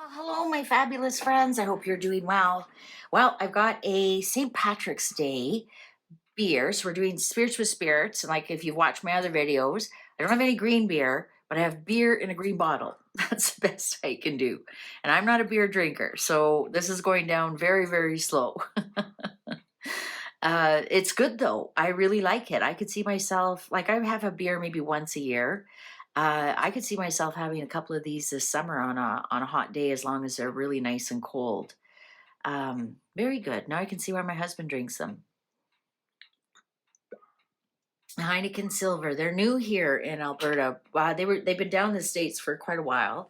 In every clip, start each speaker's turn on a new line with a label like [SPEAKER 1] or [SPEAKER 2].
[SPEAKER 1] Well, hello, my fabulous friends. I hope you're doing well. Well, I've got a St. Patrick's Day beer. So we're doing spirits with spirits. And like if you've watched my other videos, I don't have any green beer, but I have beer in a green bottle. That's the best I can do. And I'm not a beer drinker. So this is going down very, very slow. It's good though. I really like it. I could see myself, like I have a beer maybe once a year. I could see myself having a couple of these this summer on a hot day, as long as they're really nice and cold. Very good. Now I can see why my husband drinks them. Heineken Silver. They're new here in Alberta. They've been down in the States for quite a while,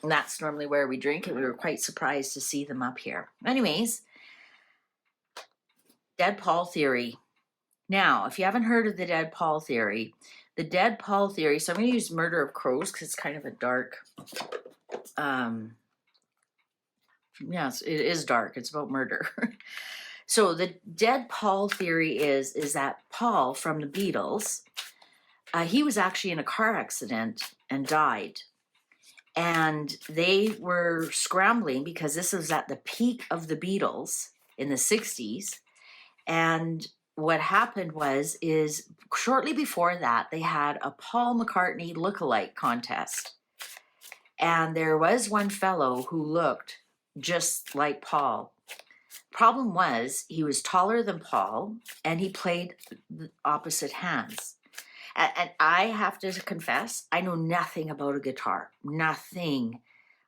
[SPEAKER 1] and that's normally where we drink it. We were quite surprised to see them up here. Anyways, Dead Paul theory. Now, if you haven't heard of the Dead Paul theory, the Dead Paul theory. So I'm going to use Murder of Crows because it's kind of a dark. Yes, it is dark. It's about murder. So the Dead Paul theory is that Paul from the Beatles, he was actually in a car accident and died. And they were scrambling because this was at the peak of the Beatles in the 60s. And what happened is shortly before that, they had a Paul McCartney lookalike contest. And there was one fellow who looked just like Paul. Problem was, he was taller than Paul, and he played the opposite hands. And I have to confess, I know nothing about a guitar. Nothing.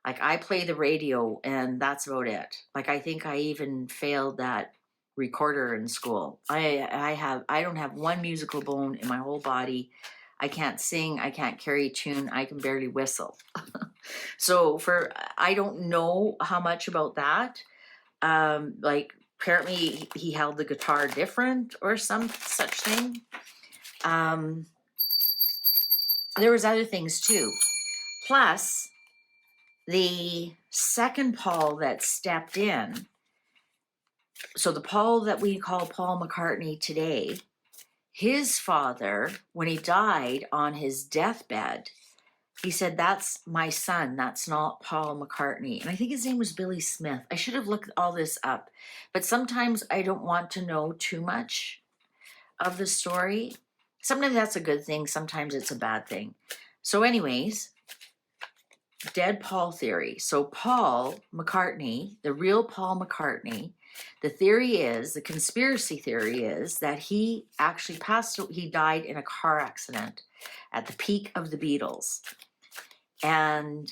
[SPEAKER 1] Like, I play the radio, and that's about it. Like, I think I even failed that recorder in school. I don't have one musical bone in my whole body. I can't sing, I can't carry a tune, I can barely whistle. So I don't know how much about that. Like apparently he held the guitar different or some such thing. There was other things too. Plus, the second Paul that stepped in, so the Paul that we call Paul McCartney today, his father, when he died on his deathbed, he said, "That's my son. That's not Paul McCartney." And I think his name was Billy Smith. I should have looked all this up. But sometimes I don't want to know too much of the story. Sometimes that's a good thing. Sometimes it's a bad thing. So anyways, Dead Paul theory. So Paul McCartney, the real Paul McCartney, the conspiracy theory is that he actually he died in a car accident at the peak of the Beatles. And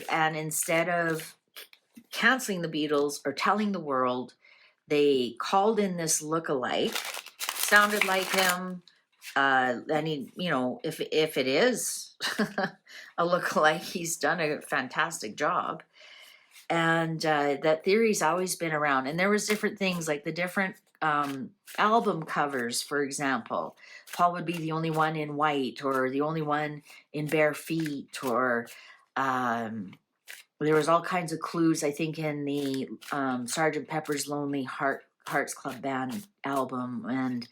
[SPEAKER 1] instead of canceling the Beatles or telling the world, they called in this lookalike, sounded like him. And he, if it is a lookalike, he's done a fantastic job. And that theory's always been around. And there was different things, like the different album covers, for example. Paul would be the only one in white, or the only one in bare feet, or there was all kinds of clues, I think, in the Sgt. Pepper's Lonely Hearts Club Band album. And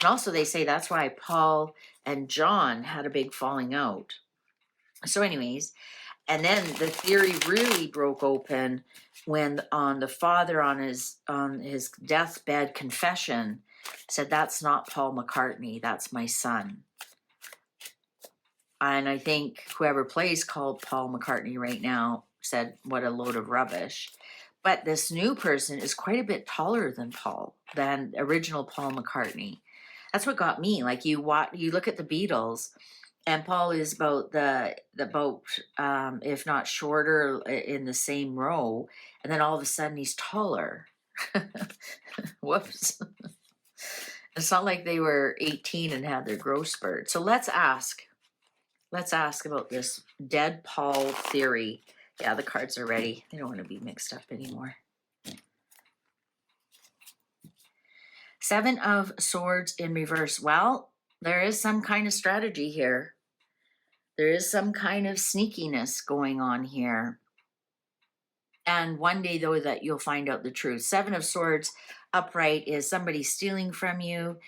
[SPEAKER 1] also they say that's why Paul and John had a big falling out. So anyways, and then the theory really broke open when the father on his deathbed confession said, "That's not Paul McCartney, that's my son." And I think whoever plays called Paul McCartney right now said, "What a load of rubbish." But this new person is quite a bit taller than original Paul McCartney. That's what got me. Like you look at the Beatles, and Paul is about if not shorter, in the same row, and then all of a sudden he's taller. Whoops. It's not like they were 18 and had their growth spurt. So let's ask about this Dead Paul theory. Yeah, the cards are ready. They don't want to be mixed up anymore. 7 of Swords in reverse. Well, there is some kind of strategy here. There is some kind of sneakiness going on here. And one day, though, that you'll find out the truth. 7 of Swords upright is somebody stealing from you.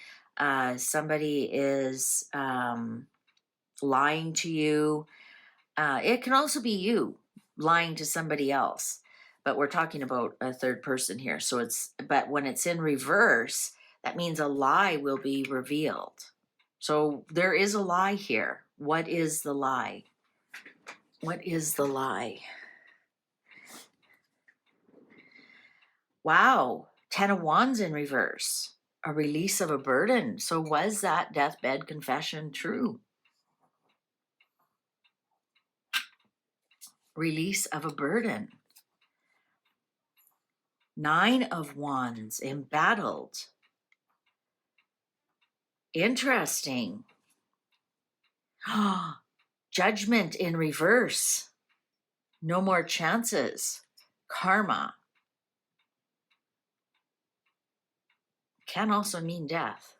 [SPEAKER 1] Somebody is lying to you. It can also be you lying to somebody else, but we're talking about a third person here. So but when it's in reverse, that means a lie will be revealed. So there is a lie here. What is the lie? What is the lie? Wow, 10 of Wands in reverse. A release of a burden. So was that deathbed confession true? Release of a burden. 9 of Wands, embattled. Interesting. Judgment in reverse. No more chances. Karma. Can also mean death.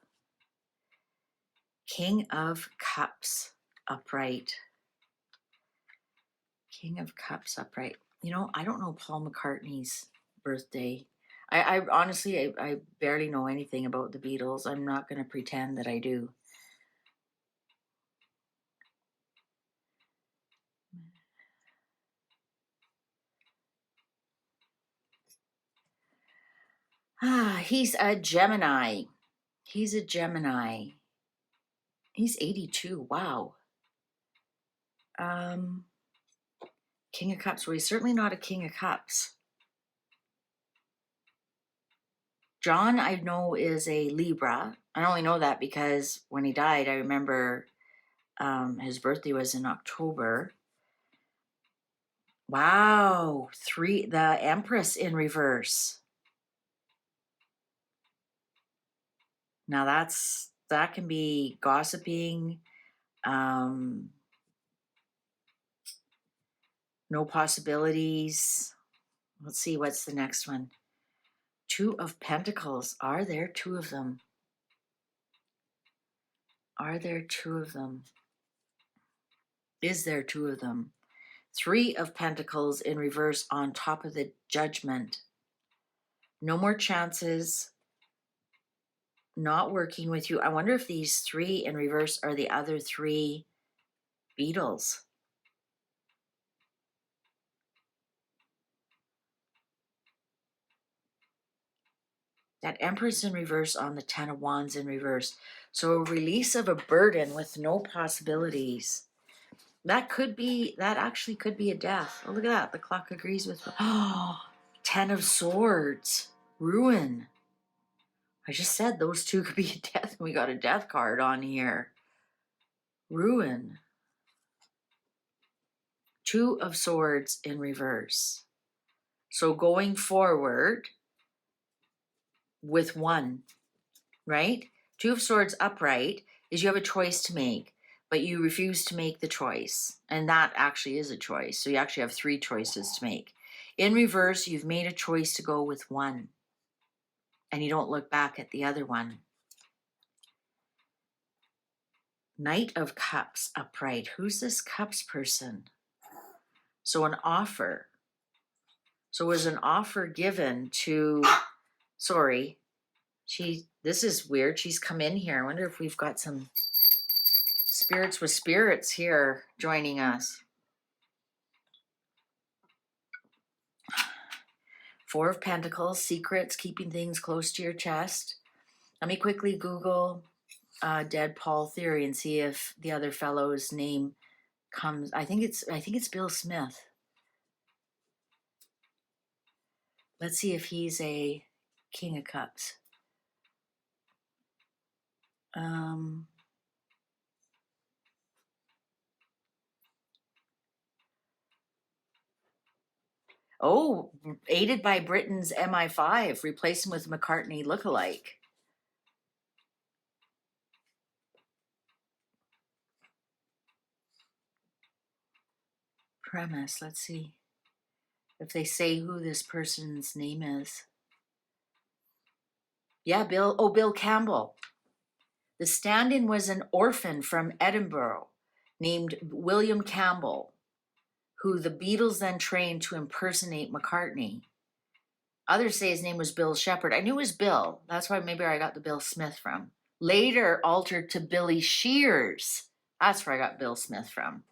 [SPEAKER 1] King of Cups, upright. King of Cups, upright. You know, I don't know Paul McCartney's birthday. I honestly, I barely know anything about the Beatles. I'm not going to pretend that I do. He's a Gemini. He's a Gemini. He's 82. Wow. King of Cups. Well, he's certainly not a King of Cups. John, I know, is a Libra. I only know that because when he died, I remember his birthday was in October. Wow. The Empress in reverse. Now that can be gossiping, no possibilities. Let's see, what's the next one? 2 of Pentacles. Are there 2 of them? Are there 2 of them? Is there 2 of them? 3 of Pentacles in reverse on top of the Judgment. No more chances. Not working with you. I wonder if these 3 in reverse are the other 3 Beatles. That Empress in reverse on the 10 of Wands in reverse. So a release of a burden with no possibilities. That actually could be a death. Oh, look at that. The clock agrees with, 10 of Swords. Ruin. I just said those 2 could be a death. We got a death card on here. Ruin. 2 of Swords in reverse. So going forward with 1, right? 2 of Swords upright is you have a choice to make, but you refuse to make the choice. And that actually is a choice. So you actually have 3 choices to make. In reverse, you've made a choice to go with 1. And you don't look back at the other one. Knight of Cups upright. Who's this Cups person? So an offer. So was an offer given to, sorry, this is weird. She's come in here. I wonder if we've got some spirits with spirits here joining us. 4 of Pentacles, secrets, keeping things close to your chest. Let me quickly Google dead Paul theory and see if the other fellow's name comes. I think it's Bill Smith. Let's see if he's a King of Cups. Oh, aided by Britain's MI5, replace him with McCartney lookalike. Premise, let's see if they say who this person's name is. Yeah, Bill Campbell. The stand-in was an orphan from Edinburgh named William Campbell, who the Beatles then trained to impersonate McCartney. Others say his name was Bill Shepherd. I knew it was Bill. That's why maybe I got the Bill Smith from. Later altered to Billy Shears. That's where I got Bill Smith from.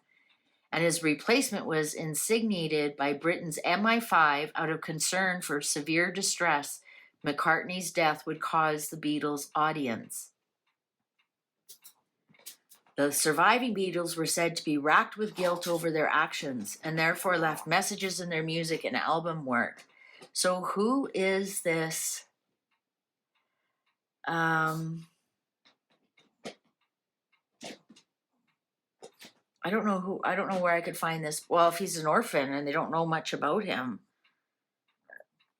[SPEAKER 1] and his replacement was insigniated by Britain's MI5 out of concern for severe distress McCartney's death would cause the Beatles' audience. The surviving Beatles were said to be racked with guilt over their actions and therefore left messages in their music and album work. So who is this? I don't know where I could find this. Well, if he's an orphan and they don't know much about him,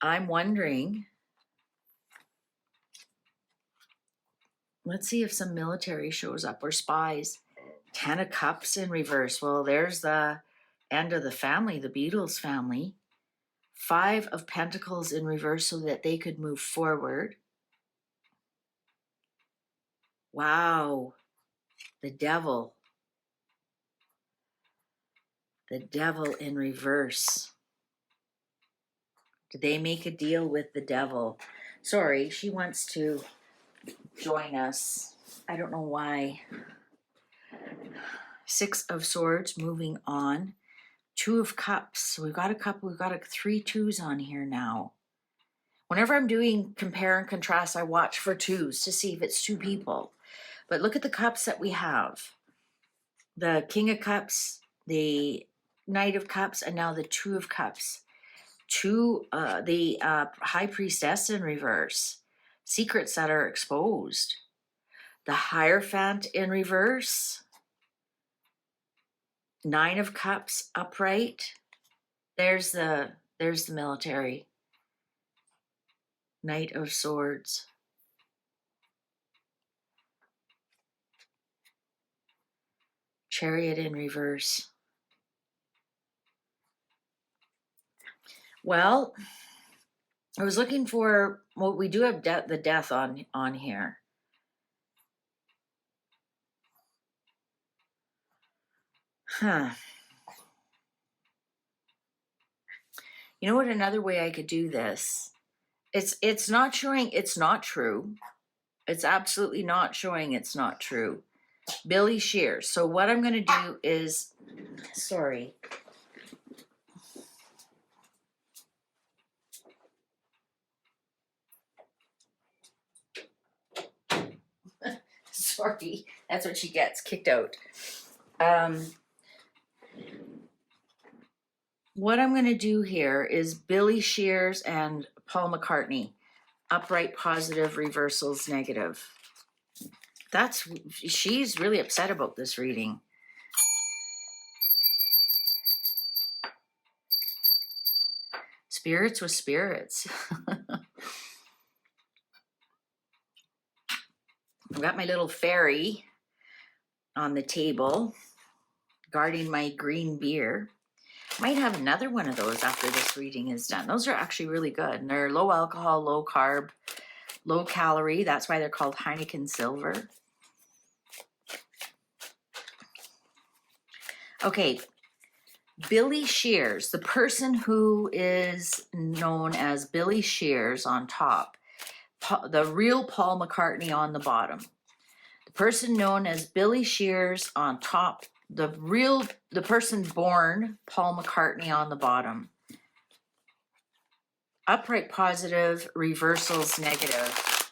[SPEAKER 1] I'm wondering. Let's see if some military shows up or spies. 10 of Cups in reverse. Well, there's the end of the family, the Beatles family. 5 of Pentacles in reverse so that they could move forward. Wow. The Devil. The Devil in reverse. Did they make a deal with the devil? Sorry, she wants to join us. I don't know why. 6 of Swords, moving on. 2 of Cups. So we've got 3 2s on here now. Whenever I'm doing compare and contrast, I watch for 2s to see if it's 2 people. But look at the cups that we have. The King of Cups, the Knight of Cups, and now the 2 of Cups. The High Priestess in reverse. Secrets that are exposed. The Hierophant in reverse. 9 of Cups upright. There's the military. Knight of Swords. Chariot in reverse. Well, I was looking for, well, we do have the death on here. Huh. You know what, another way I could do this? It's not showing it's not true. It's absolutely not showing it's not true. Billy Shears. So what I'm going to do is, sorry. Sorry, that's what she gets, kicked out. What I'm going to do here is Billy Shears and Paul McCartney. Upright, positive, reversals, negative. She's really upset about this reading. Spirits with spirits. I've got my little fairy on the table, guarding my green beer. Might have another one of those after this reading is done. Those are actually really good. And they're low alcohol, low carb, low calorie. That's why they're called Heineken Silver. Okay, Billy Shears, the person who is known as Billy Shears on top, the real Paul McCartney on the bottom. The person known as Billy Shears on top, the person born Paul McCartney on the bottom. Upright, positive, reversals, negative.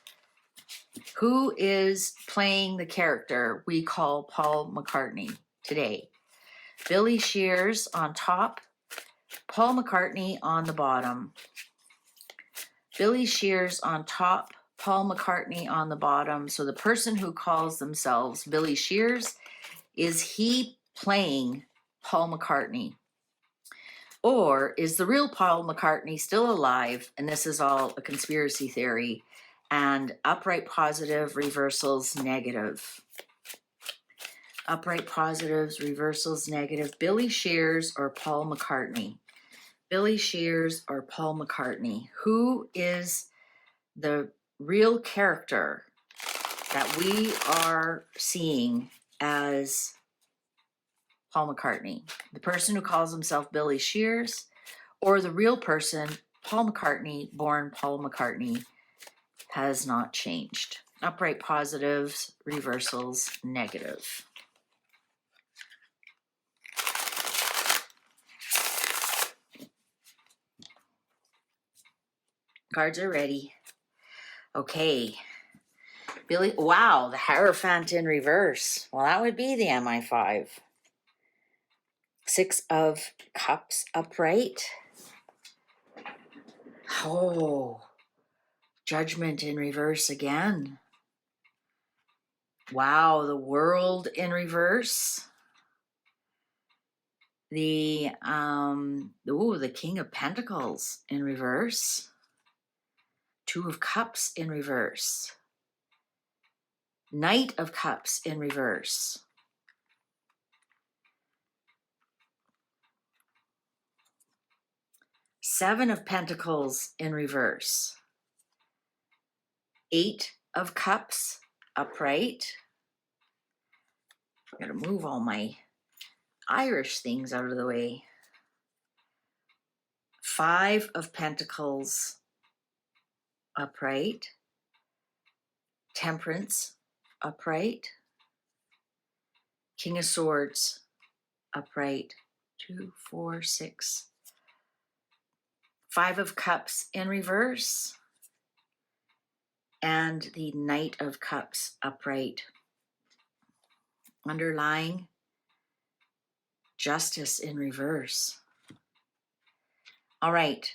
[SPEAKER 1] Who is playing the character we call Paul McCartney today? Billy Shears on top, Paul McCartney on the bottom. Billy Shears on top, Paul McCartney on the bottom. So the person who calls themselves Billy Shears, is he playing Paul McCartney? Or is the real Paul McCartney still alive and this is all a conspiracy theory? And upright, positive, reversals, negative. Upright, positives, reversals, negative. Billy Shears or Paul McCartney? Billy Shears or Paul McCartney? Who is the real character that we are seeing as Paul McCartney? The person who calls himself Billy Shears, or the real person, Paul McCartney, born Paul McCartney, has not changed. Upright, positives, reversals, negative. Cards are ready. Okay. Billy, wow, the Hierophant in reverse. Well, that would be the MI5. 6 of Cups upright. Oh, Judgment in reverse again. Wow, the World in reverse. The the King of Pentacles in reverse. 2 of Cups in reverse. Knight of Cups in reverse. Seven of Pentacles in reverse. 8 of Cups upright. I'm gonna move all my Irish things out of the way. 5 of Pentacles upright. Temperance upright. King of Swords upright. 2, 4, 6. 5 of Cups in reverse. And the Knight of Cups upright. Underlying Justice in reverse. All right.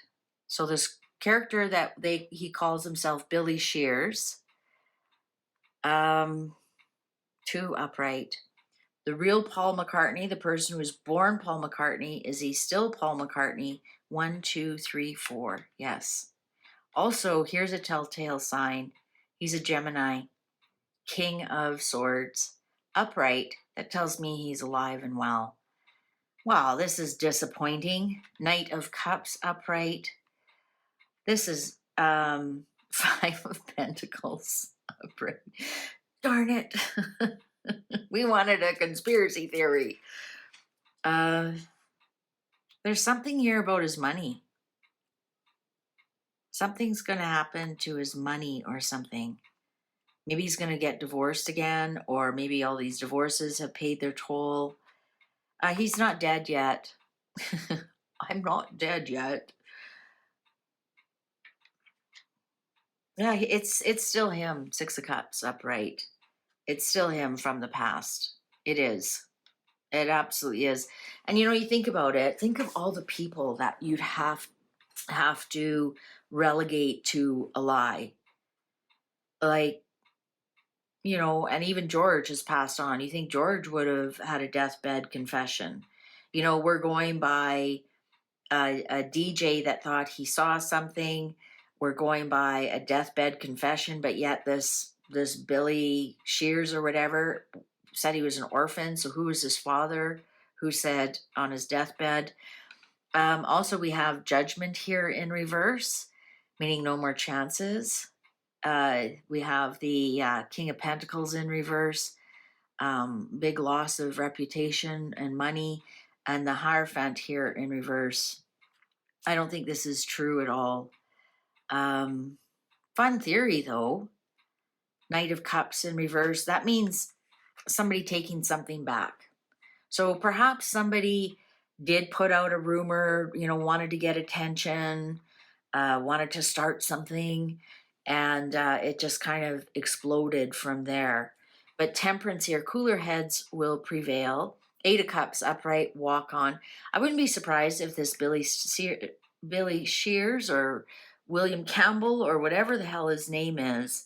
[SPEAKER 1] So this character that he calls himself Billy Shears. 2 upright. The real Paul McCartney, the person who was born Paul McCartney, is he still Paul McCartney? 1, 2, 3, 4. Yes. Also, here's a telltale sign. He's a Gemini. King of Swords. Upright. That tells me he's alive and well. Wow, this is disappointing. Knight of Cups upright. This is 5 of Pentacles upright. Darn it. We wanted a conspiracy theory. There's something here about his money. Something's going to happen to his money or something. Maybe he's going to get divorced again, or maybe all these divorces have paid their toll. He's not dead yet. I'm not dead yet. Yeah, it's still him. 6 of Cups upright. It's still him from the past. It is. It absolutely is. And you think about it, think of all the people that you'd have to relegate to a lie. Like, and even George has passed on. You think George would have had a deathbed confession? We're going by a DJ that thought he saw something. We're going by a deathbed confession, but yet this Billy Shears or whatever said he was an orphan. So who was his father? Who said on his deathbed? Also, we have Judgment here in reverse, meaning no more chances. We have the King of Pentacles in reverse, big loss of reputation and money, and the Hierophant here in reverse. I don't think this is true at all. Fun theory, though. Knight of Cups in reverse. That means somebody taking something back. So perhaps somebody did put out a rumor, wanted to get attention, wanted to start something, and it just kind of exploded from there. But Temperance here, cooler heads will prevail. 8 of Cups upright, walk on. I wouldn't be surprised if this Billy Shears or William Campbell or whatever the hell his name is,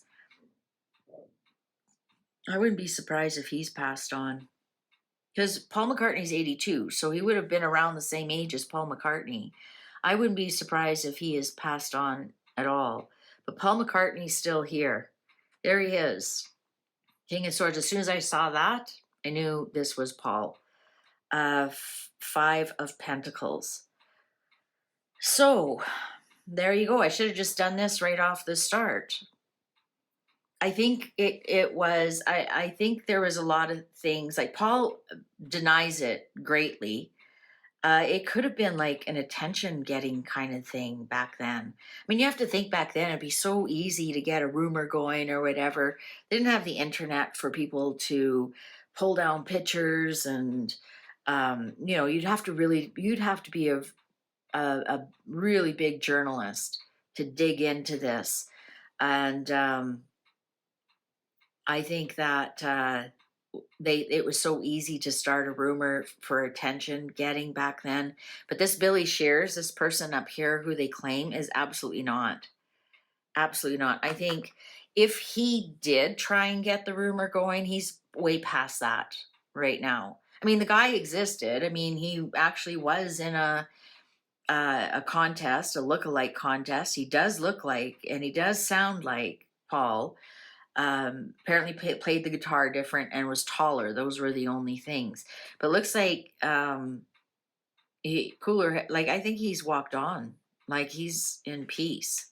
[SPEAKER 1] I wouldn't be surprised if he's passed on. Because Paul McCartney's 82, so he would have been around the same age as Paul McCartney. I wouldn't be surprised if he is passed on at all. But Paul McCartney's still here. There he is. King of Swords. As soon as I saw that, I knew this was Paul. 5 of Pentacles. So, there you go. I should have just done this right off the start. I think it was, I think there was a lot of things, like Paul denies it greatly. It could have been like an attention getting kind of thing back then. I mean, you have to think back then, it'd be so easy to get a rumor going or whatever. They didn't have the internet for people to pull down pictures and, you'd have to be a really big journalist to dig into this. And I think that it was so easy to start a rumor for attention getting back then. But this Billy Shears, this person up here who they claim, is absolutely not. Absolutely not. I think if he did try and get the rumor going, he's way past that right now. I mean, the guy existed. I mean, he actually was in a contest, a look-alike contest. He does look like, and he does sound like Paul. Apparently played the guitar different and was taller. Those were the only things. But it looks like cooler. Like, I think he's walked on. Like, he's in peace.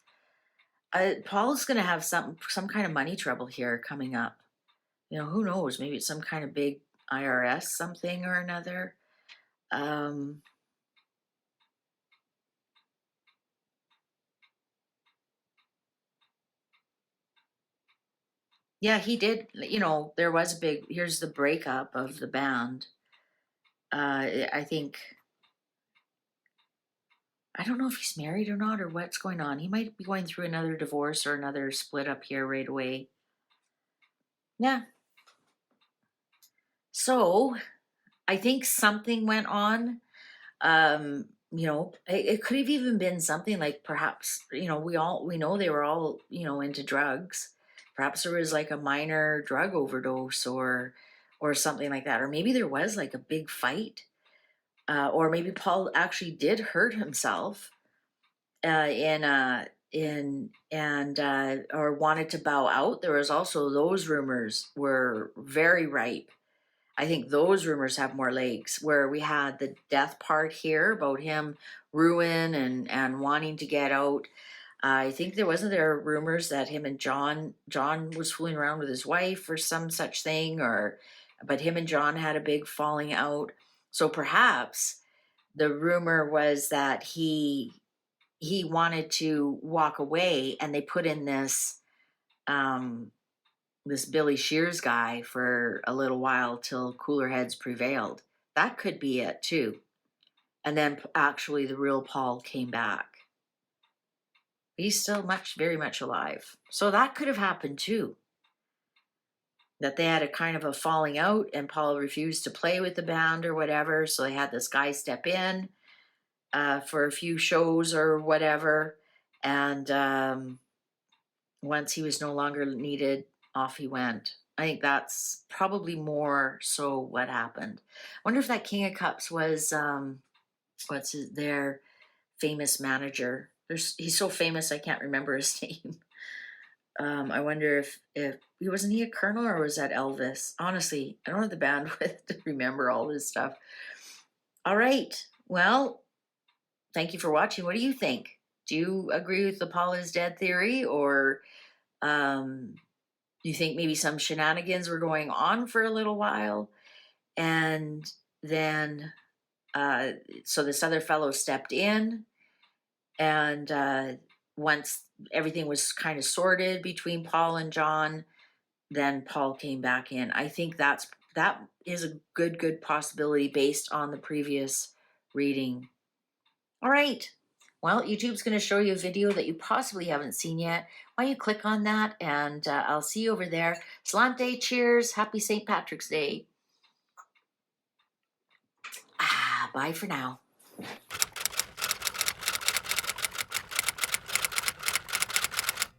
[SPEAKER 1] Paul's going to have some kind of money trouble here coming up. You know, who knows? Maybe it's some kind of big IRS something or another. Yeah, he did. You know, there was a big. Here's the breakup of the band. I think. I don't know if he's married or not, or what's going on. He might be going through another divorce or another split up here right away. Yeah. So I think something went on. You know, it could have even been something like, perhaps, you know, we know they were all, you know, into drugs. Perhaps there was like a minor drug overdose or something like that. Or maybe there was like a big fight. Or maybe Paul actually did hurt himself in and or wanted to bow out. There was also, those rumors were very ripe. I think those rumors have more legs, where we had the death part here about him ruin and wanting to get out. I think there rumors that him and John was fooling around with his wife or some such thing, but him and John had a big falling out. So perhaps the rumor was that he wanted to walk away, and they put in um this Billy Shears guy for a little while till cooler heads prevailed. That could be it too. And then actually the real Paul came back. He's still very much alive. So that could have happened too. That they had a kind of a falling out and Paul refused to play with the band or whatever. So they had this guy step in for a few shows or whatever. And once he was no longer needed, off he went. I think that's probably more so what happened. I wonder if that King of Cups was their famous manager. He's so famous I can't remember his name. I wonder if he wasn't he a colonel, or was that Elvis? Honestly, I don't have the bandwidth to remember all this stuff. All right. Well, thank you for watching. What do you think? Do you agree with the Paul is dead theory, or you think maybe some shenanigans were going on for a little while, and then so this other fellow stepped in, and once everything was kind of sorted between Paul and John, then Paul came back in. I think that is a good possibility based on the previous reading. All right. Well, YouTube's going to show you a video that you possibly haven't seen yet. Why don't you click on that, and I'll see you over there. Salante, cheers. Happy St. Patrick's Day. Bye for now.